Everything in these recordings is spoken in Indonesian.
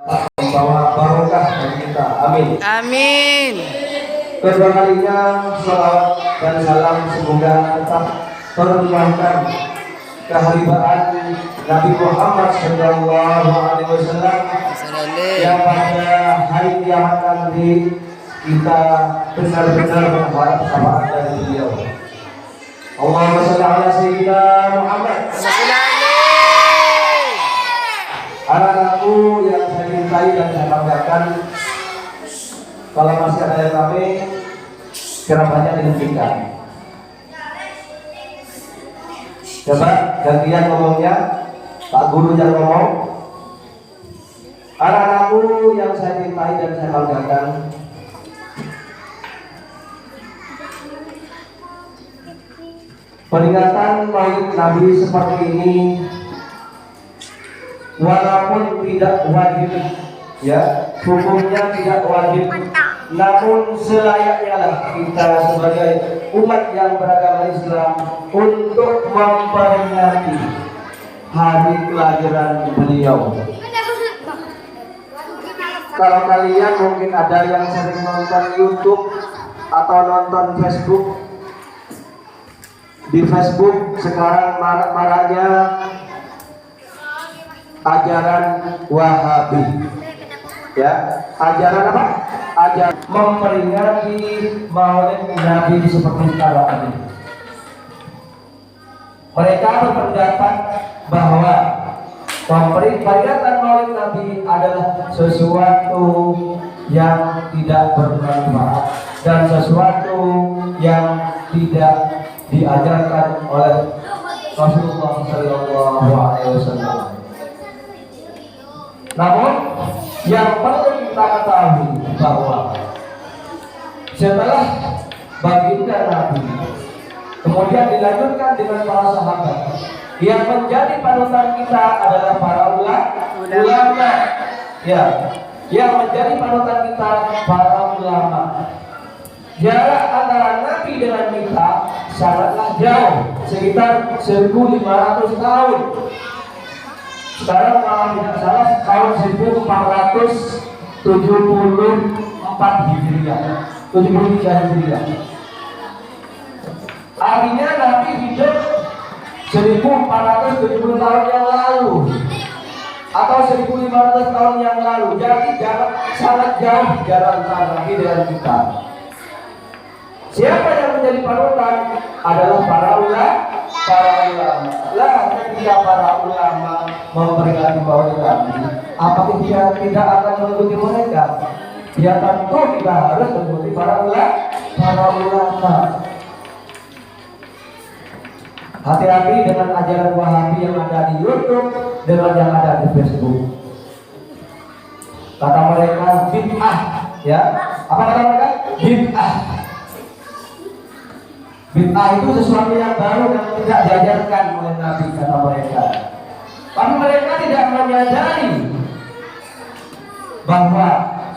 membawa barokah bagi kita. Amin. Amin. Kedua kalinya salawat dan salam semoga tetap terlimpahkan keharibaan Nabi Muhammad SAW yang pada hari kiamat nanti kita benar-benar berharap syafaat dari beliau. Allahumma shalli ala sayyidina Muhammad. Anak-anakku yang saya cintai dan saya banggakan, kalau masih ada yang rame, kerabatnya dihentikan. Coba gantian ngomongnya, Pak Guru yang ngomong. Anak-anakku yang saya cintai dan saya banggakan, peringatan Maulid Nabi seperti ini walaupun tidak wajib, ya, hukumnya tidak wajib, namun selayaknya lah kita sebagai umat yang beragama Islam untuk memperingati hari kelahiran beliau. Kalau kalian mungkin ada yang sering nonton YouTube atau nonton Facebook, di Facebook sekarang marak-maraknya ajaran Wahabi, ya, ajaran apa? Ajaran memperingati Maulid Nabi seperti sekarang ini. Mereka berpendapat bahwa peringatan Maulid Nabi adalah sesuatu yang tidak bermanfaat dan sesuatu yang tidak diajarkan oleh Rasulullah SAW. Namun yang perlu kita ketahui bahwa setelah baginda Nabi kemudian dilanjutkan dengan para sahabat, yang menjadi panutan kita adalah para ulama, ya, yang menjadi panutan kita para ulama. Jarak antara Nabi dengan kita sangatlah jauh, sekitar 1.500 tahun. Sekarang kalau tidak salah tahun 1474 Hijriah, 73 Hijriah. Artinya Nabi hidup 1470 tahun yang lalu atau 1500 tahun yang lalu. Jadi jarak sangat jauh jarak antara Nabi dengan kita. Siapa yang menjadi panutan adalah para ulama. Lah, ketika para ulama memperingati Maulid Nabi, apakah dia tidak akan mengikuti mereka? Ya tentu kita harus mengikuti para ulama. Hati-hati dengan ajaran Wahabi yang ada di YouTube dengan yang ada di Facebook. Kata mereka bid'ah, ya. Apa kata mereka? Bid'ah. Bid'ah itu sesuatu yang baru yang tidak diajarkan oleh Nabi, kata mereka. Tapi mereka tidak menyadari bahwa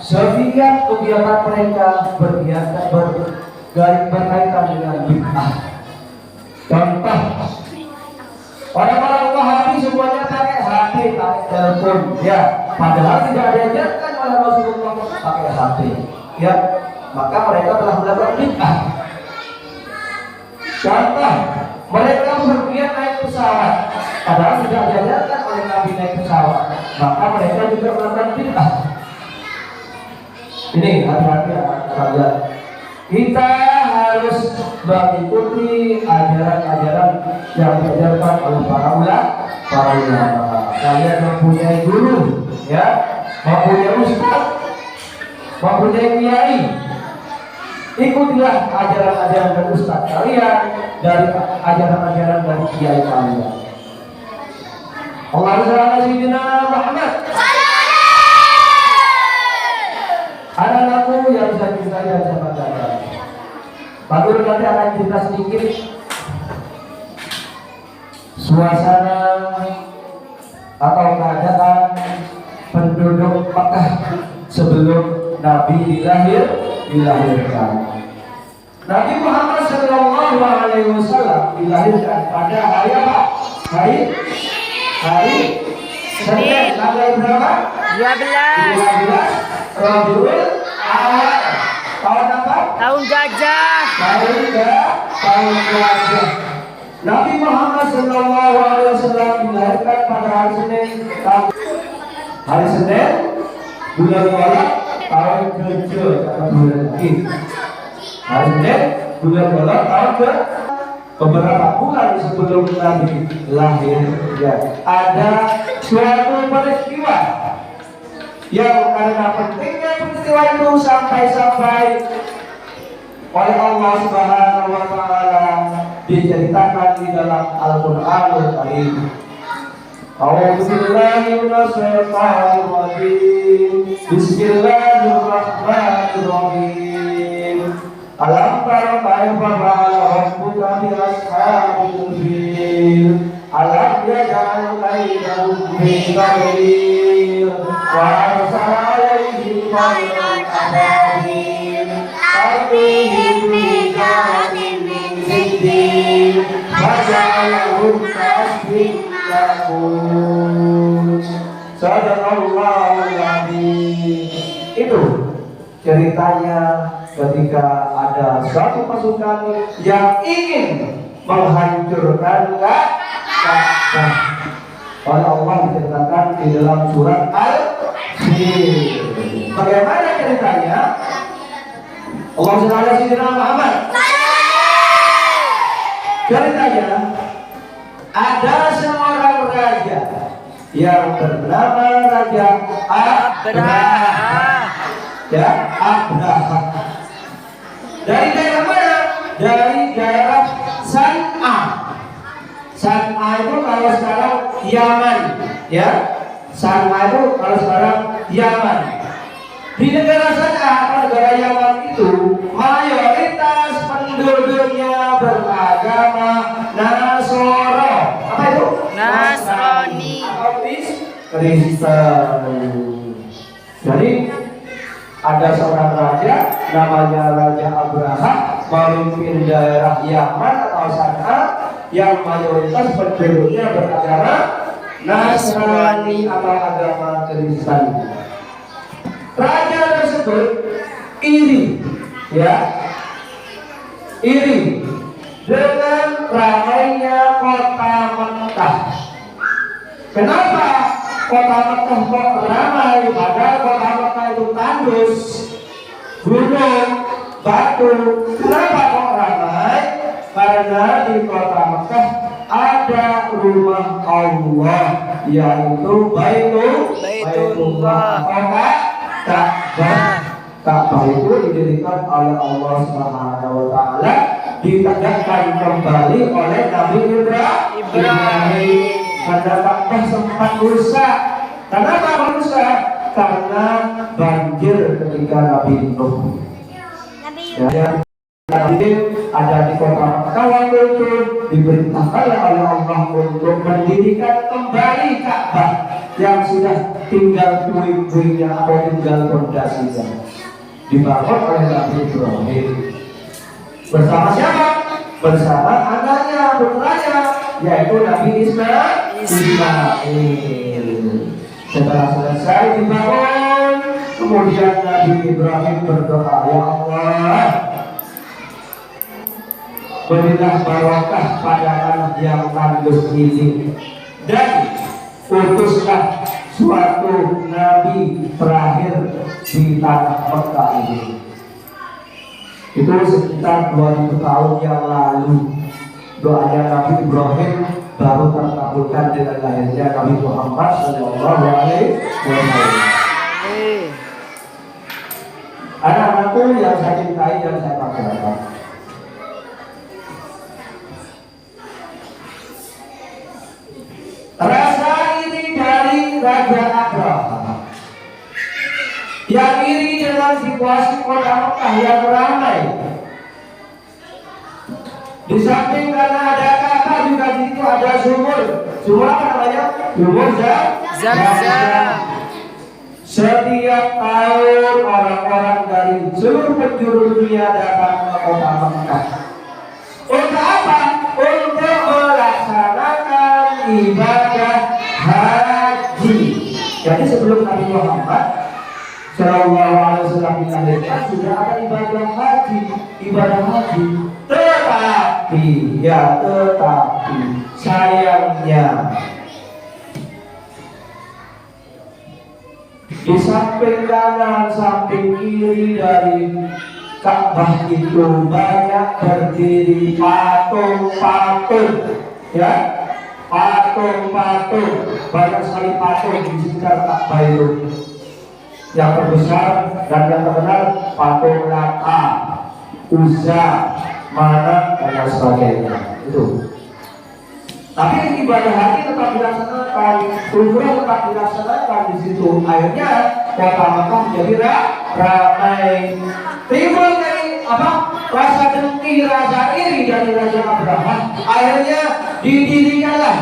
setiap kegiatan mereka berkaitan dengan bid'ah. Contoh, orang-orang Wahabi semuanya pakai HP, pakai telepon, ya, padahal tidak diajarkan oleh Rasulullah pakai HP, ya, maka mereka telah melakukan bid'ah. Contoh, mereka berniat naik pesawat, padahal tidak diajarkan oleh Nabi naik pesawat, maka mereka juga melakukan bid'ah. Ini hati-hati anak-anak. Kita harus mengikuti ajaran-ajaran yang diajarkan oleh para ulama. Kalian mempunyai guru, ya, mempunyai ustaz, mempunyai kiai. Ikutilah ajaran-ajaran dari ustaz kalian, dari ajaran-ajaran dari kiai kalian. Allahumma shalli ala sayyidina Muhammad. Anak-anakku yang saya cintai dan saya banggakan, Pak Guru nanti akan cerita sedikit suasana atau keadaan penduduk Mekah sebelum Nabi dilahirkan. Nabi Muhammad SAW dilahirkan pada hari apa? Hari Senin tanggal berapa? 12. 12 Rabiul Awal. Tahun apa? Tahun gajah. Tahun gajah. Nabi Muhammad SAW dilahirkan pada hari Senin. Hari Senin bulan Muharram tahun ke-7 atau bulan Id. Hari Senin bulan Muharram tahun ke beberapa bulan sebelum Nabi lahir, ya, ada suatu peristiwa yang karena pentingnya peristiwa itu sampai oleh Allah Subhanahu wa taala diceritakan di dalam Al-Qur'anul Karim. A'udzu billahi minasy syaithanir rajim. Bismillahirrahmanirrahim. Alam tara kaifa fa'ala rabbuka bi ashabil fil. Alam yaj'al kaydahum fi tadlil wa arsala 'alaihim tayran ababil tarmihim bijamin min sijil faja'alahum ka'asfin ma'kul. Sadaqallahul azim. Itu ceritanya ketika ada suatu pasukan yang ingin menghancurkan Ka'bah. Oleh Allah diceritakan di dalam surat Al-Fil. Bagaimana ceritanya? Allah Subhanahu Muhammad. Ceritanya ada seorang raja yang bernama Raja Abraha. Ya, Abraha. Dari daerah mana? Dari daerah San'a. San'a itu kalau sekarang Yaman, ya. San'a itu kalau sekarang Yaman. Di negara San'a atau negara Yaman itu mayoritas penduduknya beragama Nasoro. Apa itu? Nasrani. Kristen. Jadi ada seorang raja namanya Raja Abraha memimpin daerah Yaman atau San'a yang mayoritas penduduknya beragama Nasrani atau agama Kristen. Raja tersebut iri, ya, iri dengan ramainya kota Mekah. Kenapa kota Mekah kok ramai? Padahal kota Mekah itu tandus, gunung, batu. Kenapa kok ramai? Karena di kota Mekah ada rumah Allah, yaitu Baitullah. Ka'bah itu didirikan oleh Allah Subhanahu wa taala, ditegakkan kembali oleh Nabi Ibrahim. Karena Ka'bah sempat rusak. Kenapa rusak? Karena banjir ketika Nabi Nuh. Ya, Nabi ada di kota Mekah waktu itu diperintahkan oleh Allah untuk mendirikan kembali Ka'bah yang sudah tinggal puing-puingnya atau tinggal fondasinya, dibangun oleh Nabi Ibrahim bersama siapa? Bersama anaknya, putranya, yaitu Nabi Ismail. Setelah selesai dibangun, kemudian Nabi Ibrahim berdoa, ya Allah, berilah barokah pada tanah yang tandus ini, dan utuslah suatu nabi terakhir di tanah Mekah ini. Itu sekitar 2000 tahun yang lalu. Doanya Nabi Ibrahim baru terkabulkan dengan lahirnya Nabi Muhammad Sallallahu Alaihi Wasallam. Anak-anakku yang saya cintai dan saya banggakan, rasa iri dari Raja Abraha yang iri dengan situasi kota Mekah yang ramai. Di samping karena ada Ka'bah, juga di situ ada sumur. Sumur apa namanya? Sumur Zam-Zam. Setiap tahun orang-orang dari seluruh penjuru dunia datang ke kota Mekah. Untuk apa? Untuk melaksanakan ibadah haji. Jadi sebelum Nabi Muhammad Shallallahu Alaihi Wasallam dilahirkan sudah ada ibadah haji, tetapi sayangnya di samping kanan, samping kiri dari Ka'bah itu banyak berdiri patung-patung, ya, patung-patung, banyak sekali patung di sekitar Ka'bah itu. Yang terbesar dan yang terkenal patung Lata, Uzza, Manat dan lain sebagainya itu. Tapi ibadah haji tetap dilaksanakan, umrah tetap dilaksanakan di situ. Akhirnya kota Makkah menjadi ramai. Timbul dari rasa dengki, rasa iri dari Raja Abraham. Akhirnya didirikanlah,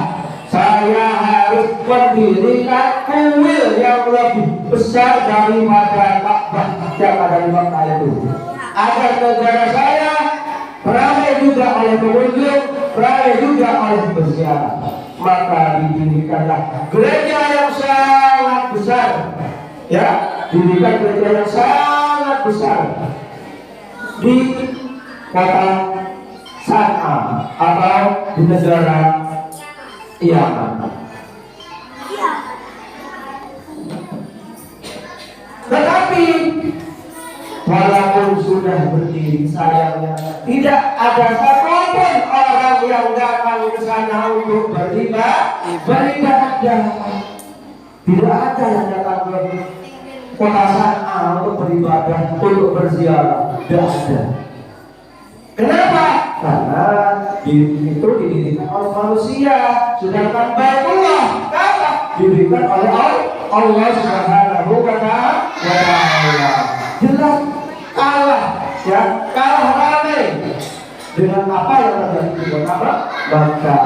saya harus mendirikan kuil yang lebih besar daripada Ka'bah yang ada di Makkah itu, agar negara saya ramai juga oleh pengunjung, ramai juga oleh berziarah. Maka didirikanlah gereja yang sangat besar, ya, didirikan gereja yang sangat besar di kota San'a atau di negara Yaman. Tetapi walaupun sudah berdiri, sayangnya tidak ada satupun orang yang datang ke sana untuk beribadah. Tidak ada yang datang ke kota San'a untuk beribadah, untuk berziarah. Tidak ada. Kenapa? Karena itu didirikan oleh manusia, sedangkan Baitullah didirikan oleh Allah Subhanahu wa Ta'ala. Jelas kalah, ya, kalah ramai dengan apa yang terjadi di kota Makkah.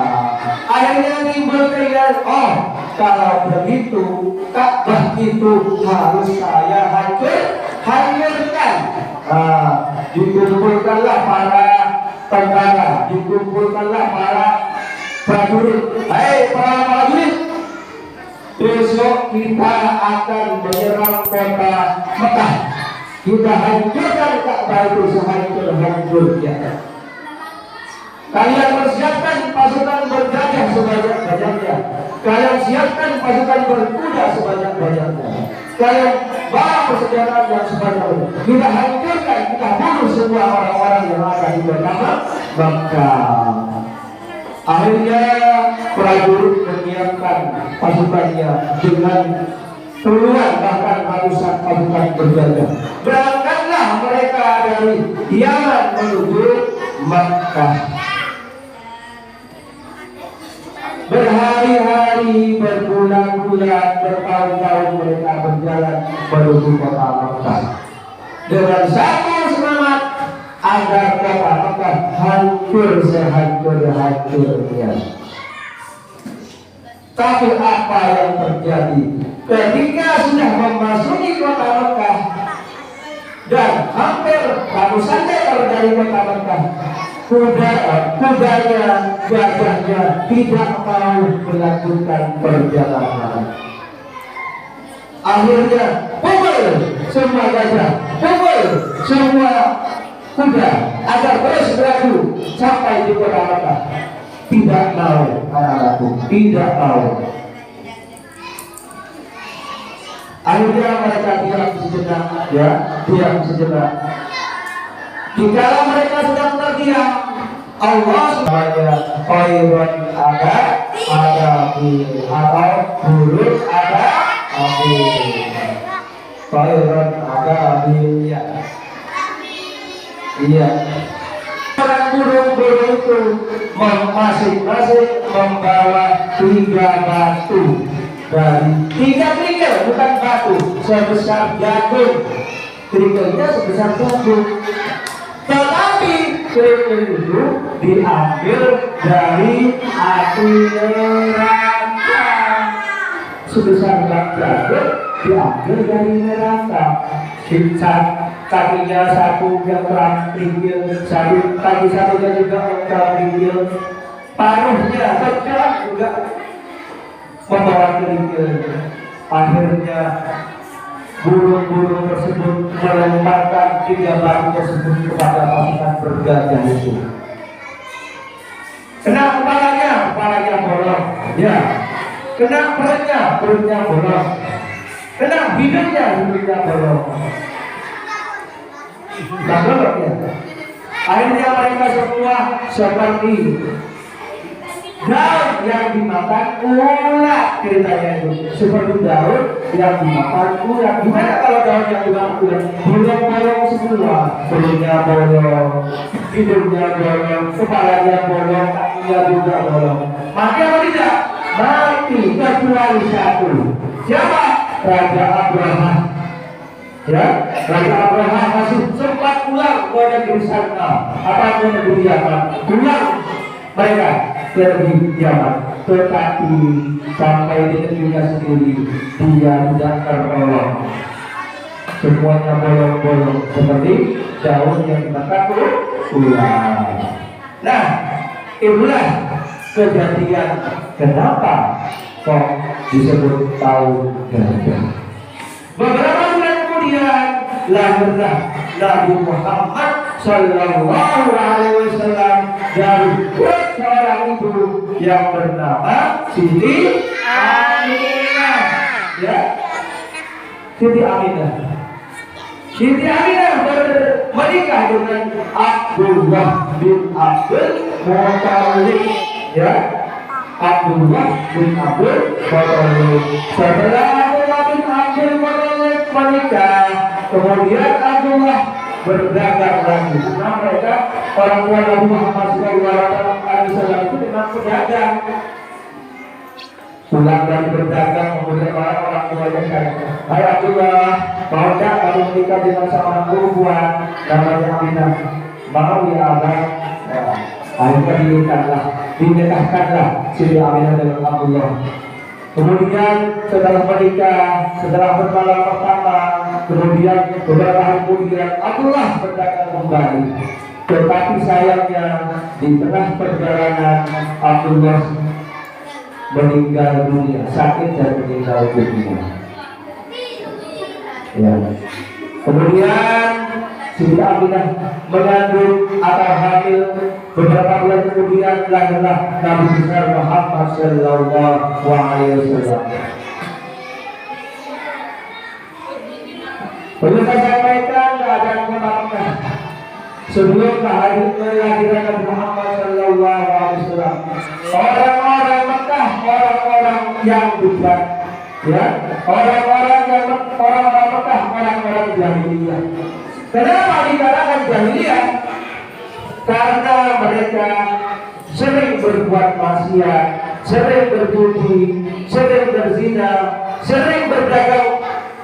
Akhirnya timbul keinginan, kalau begitu Ka'bah itu harus saya hancurkan. Dikumpulkanlah para tentara, dikumpulkanlah para prajurit. Hei para prajurit, besok kita akan menyerang kota Makkah. Kita hancurkan Ka'bah itu sehancur-hancurnya. Kalian persiapkan pasukan bergajah sebanyak-banyaknya. Kalian siapkan pasukan berkuda sebanyak-banyaknya. Kalian bawa persenjataan yang sebanyak-banyaknya. Kita hancurkan, kita bunuh semua orang-orang yang ada di kota Makkah. Akhirnya prajurit menyiapkan pasukannya dengan puluhan bahkan ratusan pasukan bergajah. Berangkatlah mereka dari Yaman menuju Makkah. Berhari-hari, berbulan-bulan, bertahun-tahun mereka berjalan menuju kota Makkah dengan satu semangat agar kota Makkah hancur sehancur-hancurnya. Tapi apa yang terjadi ketika sudah memasuki kota Makkah dan hampir ratusan meter dari kota Makkah, kudanya, gajahnya tidak mau melanjutkan perjalanan. Akhirnya pukul semua gajah, pukul semua kuda agar terus beradu sampai di kota Makkah. Tidak mau, anak-anakku, tidak mau. Akhirnya mereka diam sejenak, ya, diam sejenak. Dikala mereka sedang terdiam, Allah semuanya khairun ada bil atau buruk ada bil. Khairun ada bil, ya. Iya. Orang burung-burung itu masing-masing membawa 3 batu dari 3 kerikil, bukan batu, sebesar jagung. Kerikilnya sebesar jagung. Tetapi kerikil itu diambil dari api neraka. Sebesar jagung diambil dari neraka. Kakinya satu yang terang kerikil, kaki satunya juga terang kerikil, paruhnya tegak juga membawa kerikil. Akhirnya burung-burung tersebut melemparkan 3 batu tersebut kepada pasukan bergajah itu. Kena kepalanya bolong. Ya. Kena perutnya bolong. Kena hidungnya bolong. Tak bolong ya. Akhirnya mereka semua seperti daun yang dimakan ulat, ceritanya itu seperti daun yang dimakan ulat. Gimana kalau daun yang dimakan ulat? Bolong-bolong semua, perutnya bolong, hidungnya bolong, kepalanya bolong, kakinya juga bolong. Mati apa tidak? Mati kecuali satu. Siapa? Raja Abraham. Ya, Raja Abraham masih sempat pulang ke negeri sana. Apa negeri Yaman? Pulang mereka ke negeri Yaman, tetapi sampai di negerinya sendiri dia tidak tertolong. Semuanya bolong-bolong seperti daun yang dimakan ulat. Nah, itulah kejadian kenapa kok disebut tahun gajah. Beberapa bulan kemudian lahirlah Nabi Muhammad Sallallahu Alaihi Wasallam dari seorang ibu yang bernama Siti Aminah. Ya, Siti Aminah. Siti Aminah menikah dengan Abdullah bin Abdul Muttalib. Ya, Abdullah bin Abdul Muttalib. Setelah Abdullah bin Abdul Muttalib menikah, kemudian Abdullah berdagang lagi. Karena mereka orang tua Nabi Muhammad SAW itu memang pedagang. Pulang dari berdagang, kemudian orang tuanya kata, "Hai Abdullah, mau tidak kamu menikah dengan seorang perempuan namanya Aminah?" "Mau ya abang." Akhirnya dinikahkanlah Siti Aminah dengan Abdullah. Kemudian setelah menikah, setelah bermalam pertama, kemudian beberapa hari kemudian Abdullah berdagang kembali. Tetapi sayangnya di tengah perjalanan Abdullah meninggal dunia, sakit dan meninggal dunia. Ya. Kemudian Siti Aminah mengandung atau hamil. Beberapa bulan kemudian lahirlah Nabi besar Muhammad Sallallahu Alaihi Wasallam. Perlu saya sampaikan keadaan kota Mekah sebelum kelahiran Nabi Muhammad Sallallahu Alaihi Wasallam. Orang-orang Mekah, orang-orang yang bijak, ya, orang-orang Mekah, orang-orang jahiliyah. Kenapa dikatakan jahiliyah? Karena mereka sering berbuat maksiat, sering berjudi, sering berzina, sering berdagang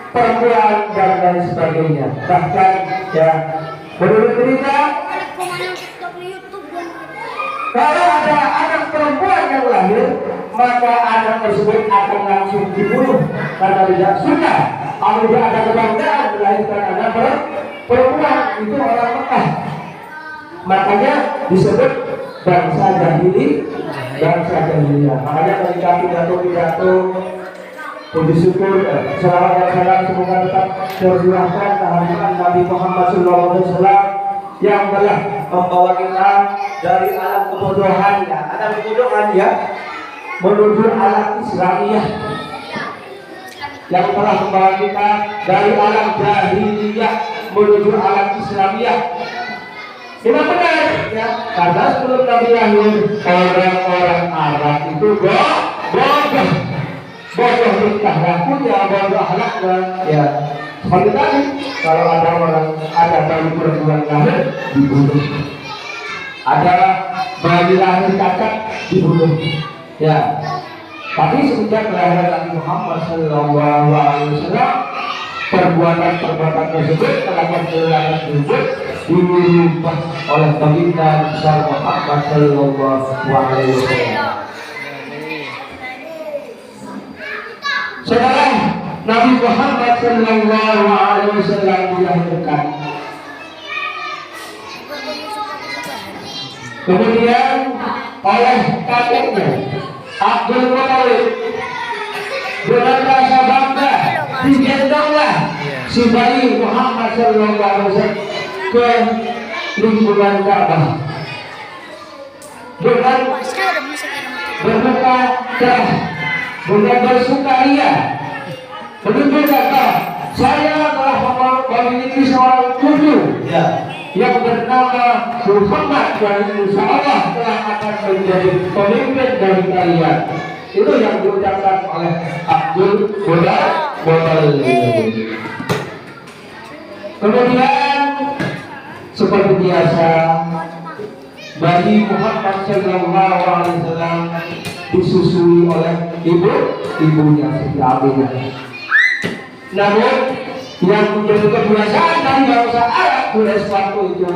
perempuan dan lain sebagainya. Bahkan ya, menurut berita, kalau ada anak perempuan yang lahir, maka anak tersebut akan langsung dibunuh karena tidak suka. Apabila ada kebanggaan melahirkan anak perempuan, itu orang Mekah. Makanya disebut bangsa jahiliyah. Makanya ketika pidato puji syukur, selawat dan salam semoga tetap tercurahkan kehadiran Nabi Muhammad SAW yang telah membawa kita dari alam kebodohan ya, menuju alam Islamiyah, yang telah membawa kita dari alam jahiliyah menuju alam Islamiyah. Ini benar ya, karena sebelum Nabi lahir orang-orang Arab itu bodoh tingkah lakunya, bodoh akhlaknya ya. Seperti tadi, kalau ada bayi perempuan lahir dibunuh, ada bayi lahir cacat dibunuh ya. Tapi semenjak kelahiran Nabi Muhammad SAW, perbuatan tersebut, kelakuan tersebut dirubah oleh baginda besar Muhammad SAW. Sekarang Nabi Muhammad SAW dilahirkan. Kemudian oleh kakeknya Abdul Muttalib dengan rasa bangga digendonglah si bayi Muhammad Sallallahu Alaihi Wasallam ke lingkungan Ka'bah dengan berbuka cerah, dengan bersukaria, menunjukkan saya telah memiliki seorang cucu yang bernama Muhammad dan insya Allah telah akan menjadi pemimpin dari kalian. Itu yang diucapkan oleh Abdul Muttalib. Kemudian seperti biasa bayi Muhammad Sallallahu Alaihi Wasallam disusui oleh ibunya Siti Aminah. Namun yang menjadi kebiasaan dari bangsa Arab pada waktu itu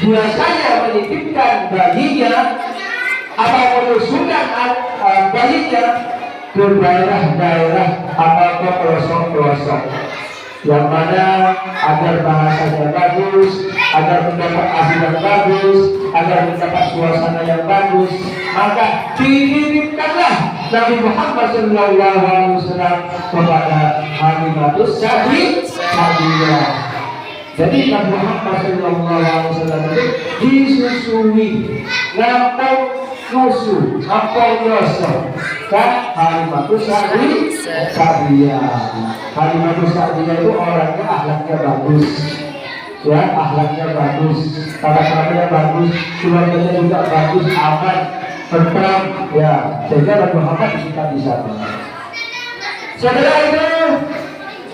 biasanya menitipkan bayinya atau menyusukan bayinya ke daerah-daerah atau ke pelosok-pelosok yang mana agar bahasanya bagus, agar mendapat hasil yang bagus, agar mendapat suasana yang bagus, maka dititipkanlah Nabi Muhammad SAW kepada Halimatus Sa'diyah. Jadi Nabi Muhammad SAW itu disusui, nampung susu, nampung nyosok kan Halimatus Sa'diyah. Halimatus Sa'diyah itu orangnya akhlaknya bagus, ya akhlaknya bagus, tata kerama bagus, keluarganya juga bagus, aman, tentram, ya sehingga Nabi Muhammad kita di sana. Setelah itu,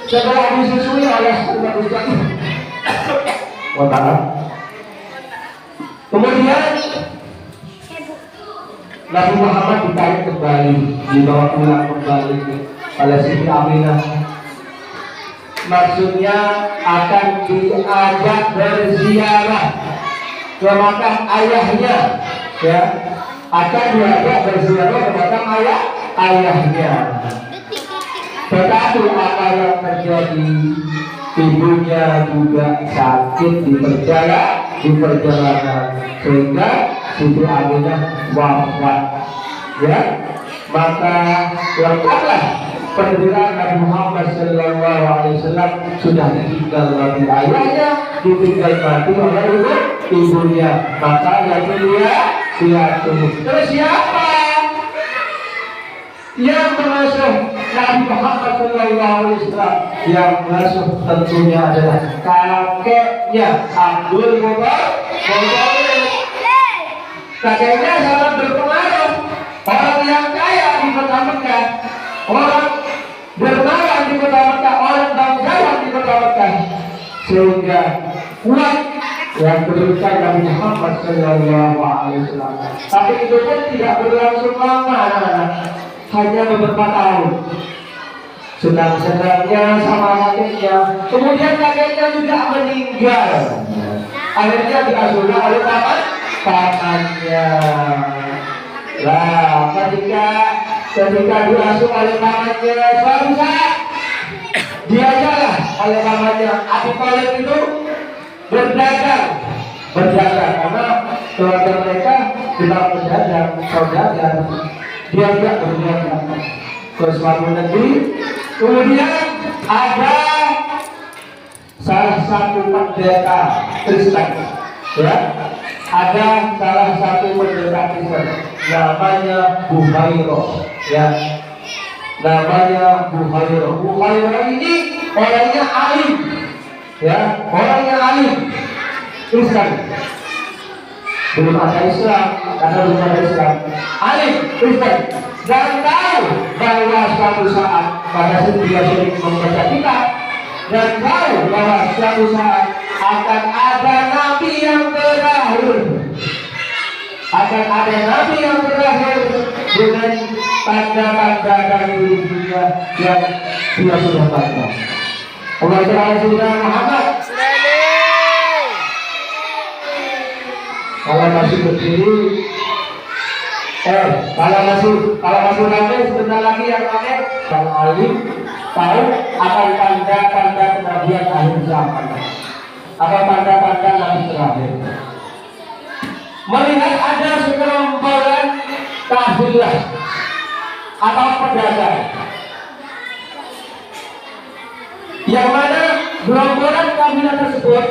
setelah disusui oleh Halimatus Sa'diyah, kemudian Nabi Muhammad ditarik kembali, dibawa pulang kembali oleh Siti Aminah. Maksudnya akan diajak berziarah ke makam ayahnya, ya akan diajak berziarah ke makam ayahnya. Tetapi apa yang terjadi? Ibunya juga sakit di perjalanan sehingga Siti Aminah wafat, ya maka lengkaplah penderitaan Nabi Muhammad Sallallahu Alaihi Wasallam sudah ditinggal oleh ayahnya, ditinggal mati oleh ibunya, maka yang dia tunggu. Terus siapa yang mengasuh Nabi Muhammad Sallallahu Alaihi Wasallam? Yang mengasuh tentunya adalah kakeknya Abdul Muttalib. Kakeknya sangat berpengaruh, orang yang kaya di kota Mekah, orang dermawan di kota Mekah, orang bangsawan di kota Mekah, sehingga kuat yang berikan Nabi Muhammad Sallallahu Alaihi Wasallam. Tapi itu pun tidak berlangsung lama, hanya beberapa tahun. Senang-senangnya sama kakeknya, kemudian kakeknya juga meninggal. Akhirnya diasuhlah oleh pamannya. Lah, ketika diasuh oleh pamannya, suatu saat diajarlah oleh pamannya Abi Thalib itu berdagang karena keluarga mereka bilang berdagang, saudagar. Dia tidak berdagang ke suatu negeri. Kemudian ada salah satu pendeta Kristen, ya, ada salah satu pendeta Kristen namanya Buhairah, ya, namanya Buhairah. Buhairah ini orangnya alim, ya, orangnya alim Kristen. Belum ada Islam, karena belum ada Islam. Alim Kristen dan tahu bahwa suatu saat pada saat dia sering membaca kitab dan tahu bahwa suatu saat akan ada nabi yang terakhir, akan ada nabi yang terakhir dengan tanda-tanda dari dunia yang dia sudah baca. Allah Taala Muhammad. Kalau masih berdiri, kalau masih ramai sebentar lagi yang ramai, Bang Alim tahu akan tanda-tanda kenabian akhir zaman, apa tanda-tanda nabi terakhir. Melihat ada segerombolan kafilah atau pedagang yang mana gerombolan kabinet tersebut